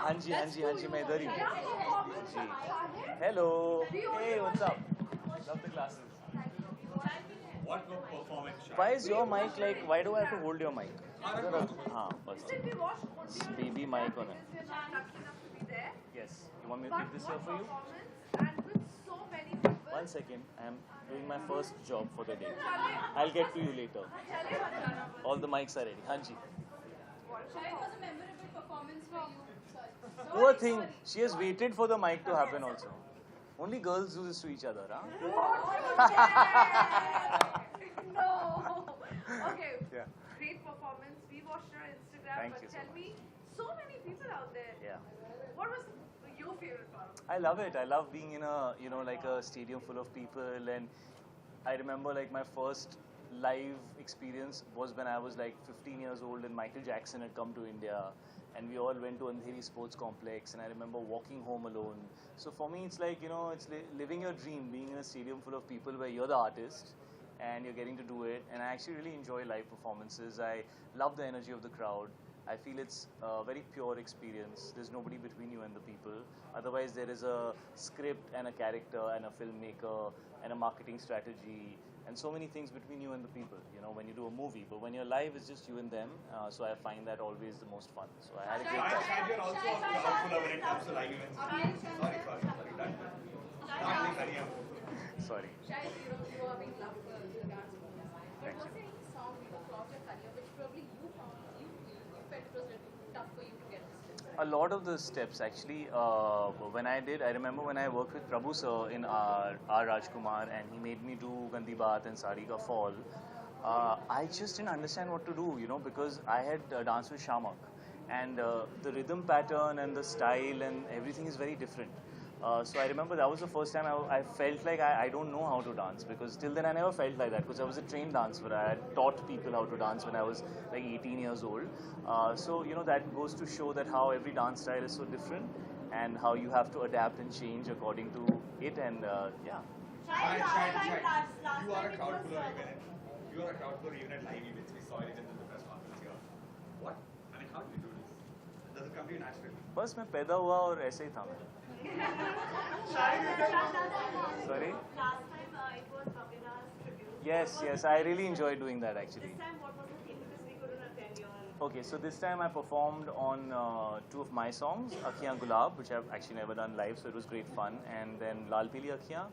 हाँ जी मैं इधर ही हूँ जी. Hello. Hey, what's up? Love the glasses. What performance? Why is your mic like? Why do I have to hold your mic? हाँ बस. Baby mic on it. Yes. You want me to keep this here for you? One second. I'm doing my first job for the day. I'll get to you later. All the mics are ready. हाँ जी. It was a memorable performance for you. Sorry. Poor thing. She has waited for the mic to happen also. Only girls do this to each other, huh? No. Okay. Yeah. Great performance. We watched your Instagram. Thank but you so tell much. me, so many people out there. Yeah. What was your favorite part? I love it. I love being in a, like a stadium full of people. And I remember like my first live experience was when I was like 15 years old and Michael Jackson had come to India. And we all went to Andheri Sports Complex. And I remember walking home alone. So for me, it's like, it's living your dream, being in a stadium full of people where you're the artist and you're getting to do it. And I actually really enjoy live performances. I love the energy of the crowd. I feel it's a very pure experience. There's nobody between you and the people. Otherwise, there is a script and a character and a filmmaker and a marketing strategy and so many things between you and the people, when you do a movie. But when you're live, it's just you and them. So I find that always the most fun. So I had a great time. Shahid, you're also a crowd when it comes to live events. Sorry. Done. Sorry. Shahid, you are being loved for the dance performance. But Thank was you. there any song in the plot or career which probably you found you felt it was really tough for you to get this step? A lot of the steps actually, I remember when I worked with Prabhu sir in R. Rajkumar and he made me do Gandhi Baat and Sari Ka Fall. I just didn't understand what to do, because I had danced with Shamak and the rhythm pattern and the style and everything is very different. So I remember that was the first time I felt like I don't know how to dance because till then I never felt like that because I was a trained dancer. I had taught people how to dance when I was like 18 years old. So that goes to show that how every dance style is so different and how you have to adapt and change according to it and yeah. Shahid, you are a crowd puller even at live events. We saw it in the press conference here. How do you do this? Does it come to you naturally? बस मैं पैदा हुआ और ऐसे ही था मैं. Sorry? Last time it was Babina's tribute. Yes, I really enjoyed doing that actually. This time, what was the theme? Because we couldn't attend your. Okay, so this time I performed on two of my songs, Akhiyan Gulab, which I've actually never done live, so it was great fun, and then Lal Pili Akhiyan.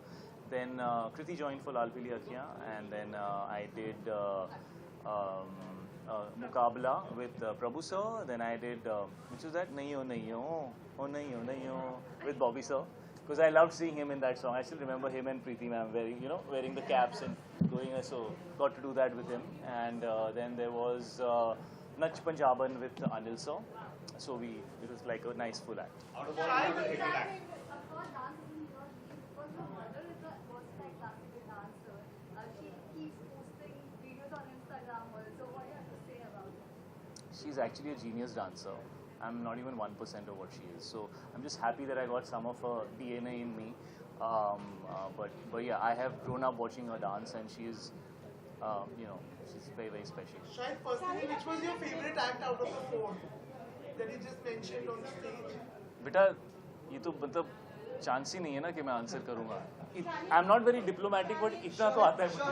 Then Kriti joined for Lal Pili Akhiyan, and then I did Mukabla with Prabhu sir. Then I did, which was that, Nahi Ho, Oh Nahi Ho, with Bobby sir. Because I loved seeing him in that song. I still remember him and Preeti ma'am wearing the caps and going, so got to do that with him. And then there was Nach Punjaban with Anil sir. So it was like a nice full act. Out of all, what was the favorite act? She's actually a genius dancer. I'm not even 1% of what she is. So I'm just happy that I got some of her DNA in me. But yeah, I have grown up watching her dance, and she's she's very, very special. Shahid, personally, which was your favorite act out of the four that you just mentioned on stage? बेटा ये तो मतलब chance ही नहीं है ना कि मैं answer करूँगा. I'm not very diplomatic, but इतना तो आता है मुझे.